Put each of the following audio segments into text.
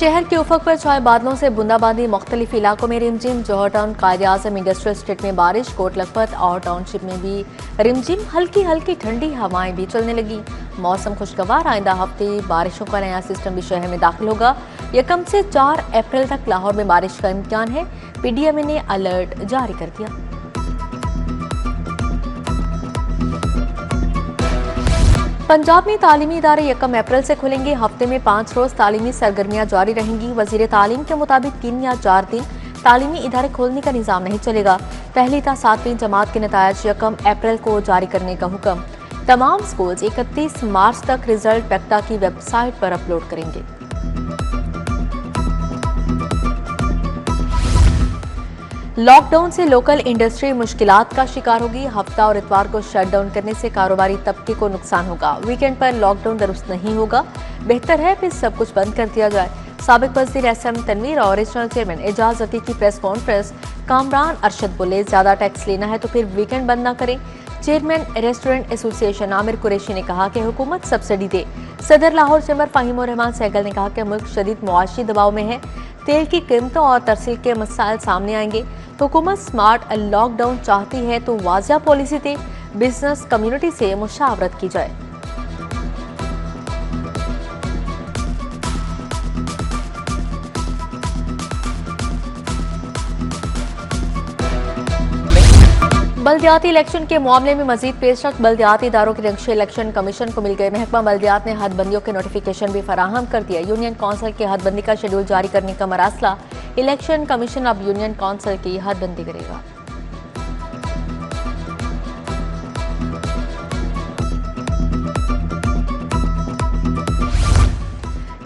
शहर के उफक पर छाए बादलों से बूंदाबांदी, मुख्तलिफ इलाकों में रिमझिम। जौहर टाउन, कायद-ए-आज़म इंडस्ट्रियल स्टेट में बारिश, कोट लखपत और टाउनशिप में भी रिमझिम। हल्की हल्की ठंडी हवाएं भी चलने लगी। मौसम खुशगवार। आइंदा हफ्ते बारिशों का नया सिस्टम भी शहर में दाखिल होगा। 1 से 4 अप्रैल तक लाहौर में बारिश का इम्कान है। PDMA ने अलर्ट जारी कर दिया। पंजाब में तालीमी इदारे 1 अप्रैल से खुलेंगे। हफ्ते में 5 रोज तालीमी सरगर्मियां जारी रहेंगी। वजीर तालीम के मुताबिक 3 या 4 दिन तालीमी इदारे खोलने का निज़ाम नहीं चलेगा। पहली ता 7वीं जमात के नतायज 1 अप्रैल को जारी करने का हुक्म। तमाम स्कूल 31 मार्च तक रिजल्ट पेक्टा की वेबसाइट पर अपलोड करेंगे। लॉकडाउन से लोकल इंडस्ट्री मुश्किलात का शिकार होगी। हफ्ता और इतवार को शटडाउन करने से कारोबारी तबके को नुकसान होगा। वीकेंड पर लॉकडाउन दुरुस्त नहीं होगा। बेहतर है फिर सब कुछ बंद कर दिया जाए। साबिक वज़ीर SM तनवीर और रीजनल चेयरमैन एजाज अतीक की प्रेस कॉन्फ्रेंस। कामरान अरशद बोले, ज्यादा टैक्स लेना है तो फिर वीकेंड बंद ना करें। Chairman restaurant association Aamir Qureshi ने कहा कि हुकूमत सब्सिडी दे। सदर लाहौर चैम्बर फ़हीम रहमान सहगल ने कहा कि मुल्क शदीद मुआशी दबाव में है। तेल की कीमतों और तरसील के मसाइल सामने आएंगे। हुकूमत स्मार्ट लॉकडाउन चाहती है तो वाज़िया पॉलिसी दे। बिजनेस कम्युनिटी से मुशावरत की जाए। बल्दियाती इलेक्शन के मामले में मजीद पेशरफ्त। बल्दियाती इदारों के नक्शे इलेक्शन कमीशन को मिल गए। महकमा बल्दियात ने हदबंदियों के नोटिफिकेशन भी फराहम कर दिया। यूनियन काउंसिल के हदबंदी का शेड्यूल जारी करने का मरासला। इलेक्शन कमीशन अब यूनियन काउंसिल की हदबंदी करेगा।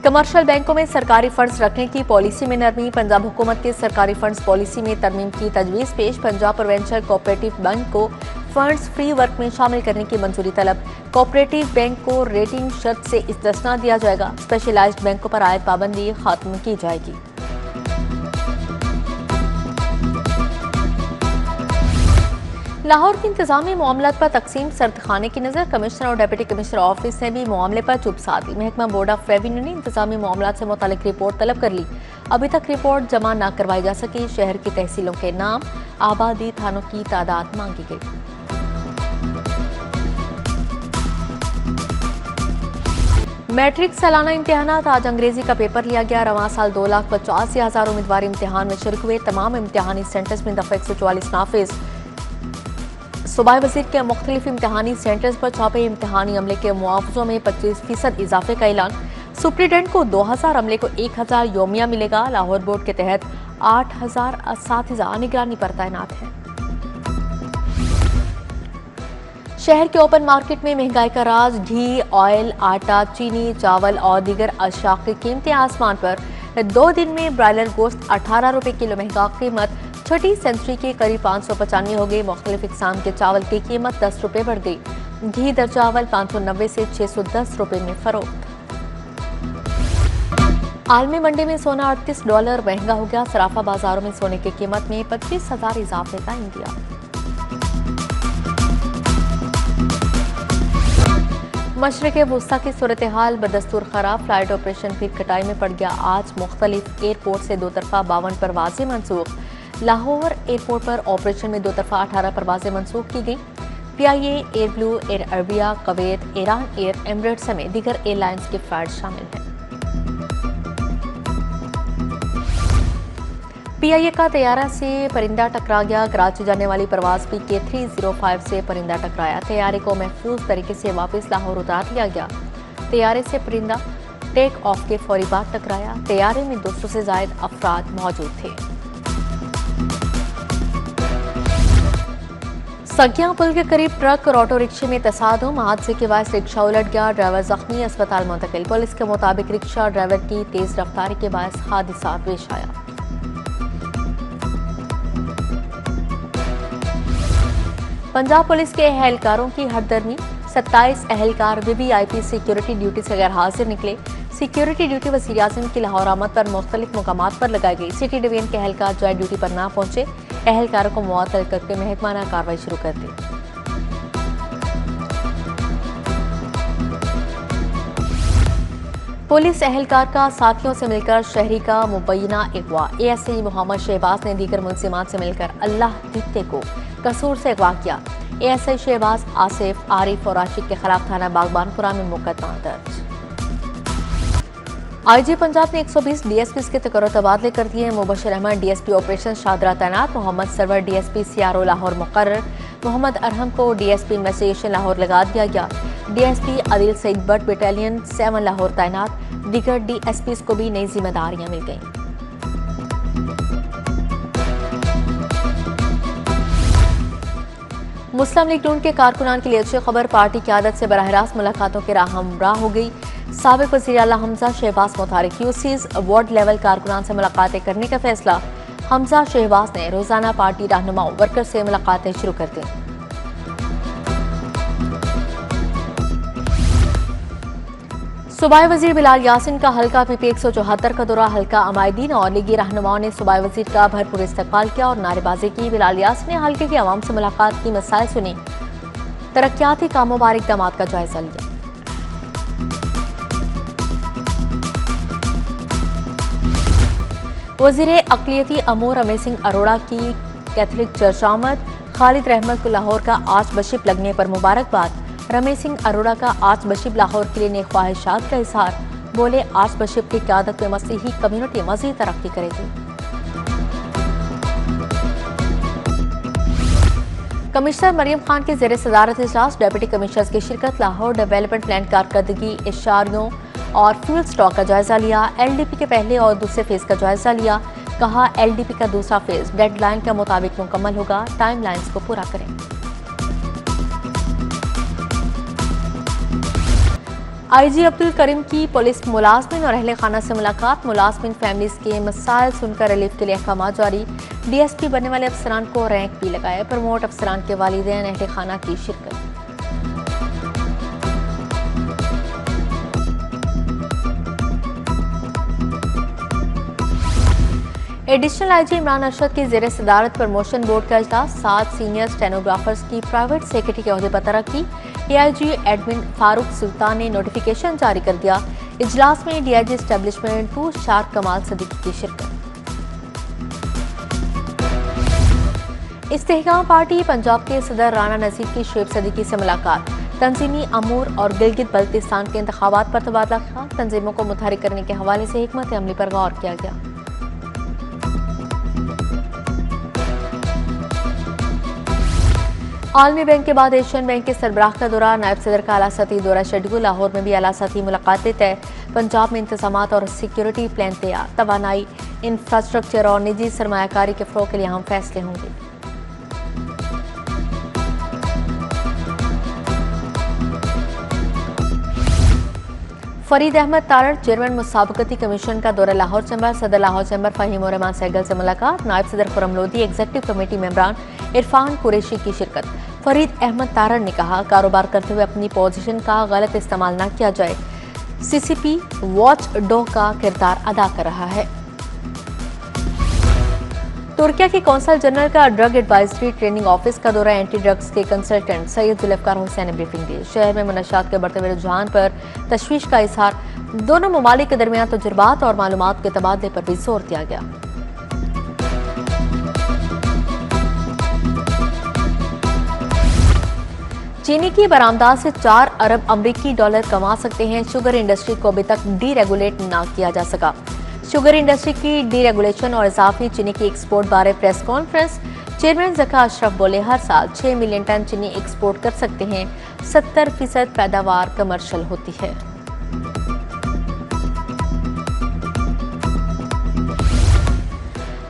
कमर्शियल बैंकों में सरकारी फंड्स रखने की पॉलिसी में नरमी। पंजाब हुकूमत के सरकारी फंड्स पॉलिसी में तरमीम की तजवीज़ पेश। पंजाब प्रोविंशियल कोऑपरेटिव बैंक को फंड्स फ्री वर्क में शामिल करने की मंजूरी तलब। कोऑपरेटिव बैंक को रेटिंग शर्त से इस्तिस्ना दिया जाएगा। स्पेशलाइज्ड बैंकों पर आयद पाबंदी खत्म की जाएगी। लाहौर की इंतजामी मामलात पर तकसीम सर्दखाने की नज़र। कमिश्नर और डिप्टी कमिश्नर ऑफिस ने भी मामले पर चुप साधी। महकमा बोर्ड ऑफ रेवेन्यू ने इंतजामी मामलात से मुतालिक रिपोर्ट तलब कर ली। अभी तक रिपोर्ट जमा न करवाई जा सकी। शहर की तहसीलों के नाम, आबादी, थानों की तादाद मांगी गई। मैट्रिक सालाना इम्तिहानात। आज अंग्रेजी का पेपर लिया गया। रवां साल 2,85,000 उम्मीदवार इम्तिहान में शुरू हुए। तमाम इम्तिहानी सेंटर्स में दफा 144 नाफिज। सूबाई वज़ीर के मुख्तलिफ इम्तिहानी सेंटर्स पर छापे। इम्तिहानी अमले के मुआवजों में 25% इजाफे का ऐलान। सुप्रीडेंट को 2000, अमले को 1000 योमिया मिलेगा। लाहौर बोर्ड के तहत 8000 असातिज़ा निगरानी पर तैनात हैं। शहर के ओपन मार्केट में महंगाई का राज। घी, ऑयल, आटा, चीनी, चावल और दीगर अशिया की कीमतें आसमान पर। 2 दिन में ब्रायलर गोश्त 18 रुपए किलो महंगा। कीमत छठी सेंचुरी के करीब 595 हो गई। मुख्तलिफ इकसाम के चावल की कीमत 10 रुपए बढ़ गई। घी दर चावल 590 से 610 रुपए में फरोख्त। आलमी मंडी में सोना $38 महंगा हो गया। सराफा बाजारों में सोने की कीमत में 25,000 इजाफे का इंदिया। मशरक़ वुस्ता की सूरत हाल बदस्तूर खराब। फ्लाइट ऑपरेशन फिर कटाई में पड़ गया। आज मुख्तलिफ एयरपोर्ट से 2 तरफा 52 परवाजें मनसूख। लाहौर एयरपोर्ट पर ऑपरेशन में 2 तरफा 18 परवाजें मनसूख की गई। PIA, air blue, air Arabia, Kuwait, Iran air, Emirates समेत दीगर एयरलाइंस के फ्लाइट शामिल हैं। PIA का तैयारा से परिंदा टकरा गया। कराची जाने वाली परवाज PK 305 से परिंदा टकराया। तैयारे को महफूज तरीके से वापस लाहौर उतार लिया गया। तैयारे से परिंदा टेक ऑफ के फौरी बाद टकराया। तैयारे में 200 से ज्यादा अफराद मौजूद थे। सगिया पुल के करीब ट्रक और ऑटो रिक्शे में तसादुम। हादसे के बायस रिक्शा उलट गया। ड्राइवर जख्मी, अस्पताल मुंतकिल। पुलिस के मुताबिक रिक्शा ड्राइवर की तेज रफ्तारी के बायस हादसा पेश आया। पंजाब पुलिस के एहलकारों की हरदर्मी। 27 एहलकार VVIP सिक्योरिटी ड्यूटी से गैर हाजिर निकले। सिक्योरिटी ड्यूटी वज़ीर आज़म की लाहौर आमद पर मुख्तलिफ मुकामात पर लगाई गई। सिटी डिवीजन के एहलकार जो ड्यूटी पर ना पहुंचे, एहलकारों को मुअत्तल करके महकमाना कार्रवाई शुरू कर दी। पुलिस एहलकार का साथियों से मिलकर शहरी का मुबैना अगवा। एएसआई मोहम्मद शहबाज ने दीगर मुलजिमात से मिलकर अल्लाह दित्ते को कसूर से अगवा किया। एएसआई शहबाज, आसिफ, आरिफ और आशिक के खिलाफ थाना बागबानपुरा में मुकदमा दर्ज। आईजी पंजाब ने 120 डीएसपी के तकर्रुर तबादले कर दिए। मुबशर अहमद डीएसपी ऑपरेशन शादरा तैनात। मोहम्मद सरवर डीएसपी सीआरओ लाहौर मुकर्रर। मोहम्मद अरहम को डीएसपी इन्वेस्टिगेशन लाहौर लगा दिया गया। डीएसपी आदिल सईद बट बटालियन 7 लाहौर तैनात। दीगर डीएसपी को भी नई जिम्मेदारियां मिल गईं। मुस्लिम लीग नून के कारकुनान के लिए अच्छी खबर। पार्टी की आदत से बराह रास्त मुलाकातों के राह हमराह हो गई। साबिक वज़ीर आला हमजा शहबाज मुतारिक यूसीज वार्ड लेवल कारकुनान से मुलाकातें करने का फैसला। हमजा शहबाज ने रोजाना पार्टी रहनुमाओं वर्कर से मुलाकातें शुरू कर दी। सूबाई वजीर बिलाल यासिन का हल्का पीपी 174 का दौरा। हल्का अमायदीन और लीगी रहनुमाओं ने सूबाई वजीर का भरपूर इस्तकबाल किया और नारेबाजी की। बिलाल यासिन ने हल्के की आवाम से मुलाकात की, मसाइल सुनी, तरक्याती कामों बारे इक़दाम का जायजा लिया। वजीर अक़लियती अमूर रमेश सिंह अरोड़ा की कैथलिक चर्च आमद। खालिद रहमत को लाहौर का आर्च बिशप लगने पर मुबारकबाद। रमेश सिंह अरोड़ा का आर्च बिशप लाहौर के लिए नेक ख्वाहिशात का इजहार। बोले, आर्च बिशप की क़यादत में मसीही कम्युनिटी मज़ीद तरक्की करेगी। कमिश्नर मरियम खान के ज़ेर सदारत इजलास। डिप्टी कमिश्नर्स की शिरकत। लाहौर डेवलपमेंट प्लान कारकर्दगी, इशारियों और फ्यूल स्टॉक का जायजा लिया। एलडीपी के पहले और दूसरे फेज का जायजा लिया। कहा, एलडीपी का दूसरा फेज डेडलाइन के मुताबिक मुकम्मल होगा, टाइमलाइंस को पूरा करें। आईजी अब्दुल करीम की पुलिस मुलाजमिन और अहले खाना से मुलाकात। मुलाजमिन फैमिलीज के मसाइल सुनकर रिलीफ के लिए अहकाम जारी। डीएसपी बनने वाले अफसरान को रैंक भी लगाए। प्रमोट अफसरान के वालिदैन अहले खाना की शिरकत। एडिशनल आईजी इमरान अरशद की ज़ेर सदारत प्रमोशन बोर्ड का इजलास। 7 सीनियर स्टेनोग्राफर्स की प्राइवेट सेक्रेटरी के ओहदे पर तरक्की। एआईजी एडमिन फारूक सुल्तान ने नोटिफिकेशन जारी कर दिया। इजलास में डीआईजी एस्टेब्लिशमेंट 2 शार कमाल सदीकी की शिरकत। इस्तेहकाम पार्टी पंजाब के सदर राना नजीर की शुएब सदीकी से मुलाकात। तंजीमी अमूर और गिलगित बल्तिस्तान के इंतखाबात पर तबादला ख्याल। तंजीमों को मुतहरिक करने के हवाले से हिकमत अमली पर गौर किया गया। आलमी बैंक के बाद एशियन बैंक के सरबराह का दौरा। नायब सदर का आला सतही दौरा शेड्यूल। लाहौर में भी आला सतही मुलाकातें तय। पंजाब में इंतजामात और सिक्योरिटी प्लान तैयार। तवानाई, इंफ्रास्ट्रक्चर और निजी सरमायाकारी के फ़रोग़ के लिए अहम फैसले होंगे। फरीद अहमद तारड़ चेयरमैन मुसाबकती कमीशन का दौरा लाहौर चैम्बर। सदर लाहौर चैम्बर फ़हीम उर रहमान सहगल से मुलाकात। नायब सदर खुर्रम लोधी, एग्जीक्यूटिव कमेटी मेंबरान इरफान कुरैशी की शिरकत। फरीद अहमद तारड़ ने कहा, कारोबार करते हुए अपनी पोजीशन का गलत इस्तेमाल न किया जाए। सीसीपी वॉच डॉग का किरदार अदा कर रहा है। तुर्किया के कौंसल जनरल का ड्रग एडवाइजरी ट्रेनिंग ऑफिस का दौरा। एंटी ड्रग्स के कंसल्टेंट सैयद जुल्फकार हुसैन ने ब्रीफिंग दी। शहर में मनशात के बढ़ते हुए रुझान पर तशवीश का इजहार। दोनों ममालिक के दरमियान तजुर्बात और मालूमात के तबादले पर भी जोर दिया गया। चीनी की बरामदात से 4 अरब अमरीकी डॉलर कमा सकते हैं। शुगर इंडस्ट्री को अभी तक डीरेगुलेट न किया जा सका। शुगर इंडस्ट्री की डीरेगुलेशन और इजाफी चीनी की एक्सपोर्ट बारे press conference. Chairman Zaka Ashraf बोले, हर साल 6 मिलियन टन चीनी एक्सपोर्ट कर सकते हैं। 70% पैदावार कमर्शियल होती है।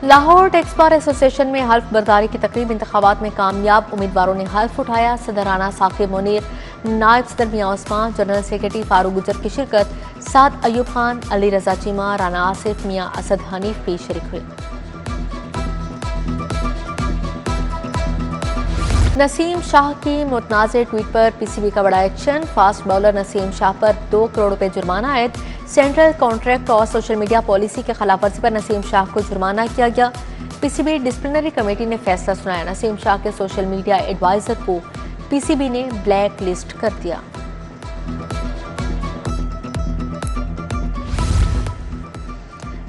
लाहौर टैक्स बार एसोसिएशन में हल्फ बर्दारी की तकरीब। इंतखाबात में कामयाब उम्मीदवारों ने हल्फ उठाया। सदर राना साकिब मुनीर, नायब सदर मियां उस्मान, जनरल सेक्रेटरी फारूक गुजर की शिरकत। साथ अयूब खान, अली रजा चीमा, राना आसिफ, मियां असद हनीफ भी शरीक हुए। नसीम शाह की मुतनाज़ ट्वीट पर पीसीबी का बड़ा action. Fast bowler Naseem Shah पर 2 करोड़ रुपए जुर्माना आयद। सेंट्रल कॉन्ट्रैक्ट और सोशल मीडिया पॉलिसी के खिलाफ वर्जी पर नसीम शाह को जुर्माना किया गया। पीसीबी डिसिप्लिनरी कमेटी ने फैसला सुनाया। नसीम शाह के सोशल मीडिया एडवाइजर को पीसीबी ने ब्लैक लिस्ट कर दिया।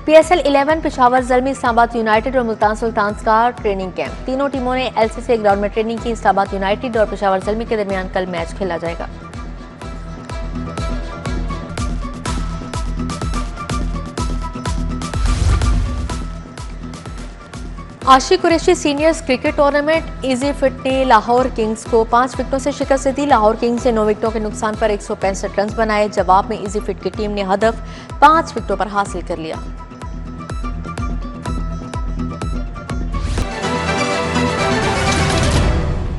PSL 11 पेशावर ज़ल्मी, इस्लामाबाद यूनाइटेड और मुल्तान सुल्तान्स का ट्रेनिंग कैंप। तीनों टीमों ने LCC ग्राउंड में ट्रेनिंग की। इस्लामाबाद यूनाइटेड और पेशावर ज़ल्मी के दरमियान कल मैच खेला जाएगा। Ashiq Qureshi seniors cricket tournament. इजी फिट ने लाहौर किंग्स को 5 विकेटों से शिकस्त दी। लाहौर किंग्स ने 9 विकेटों के नुकसान पर 165 रन बनाए। जवाब में इजी फिट की टीम ने हदफ 5 विकेटों पर हासिल कर लिया।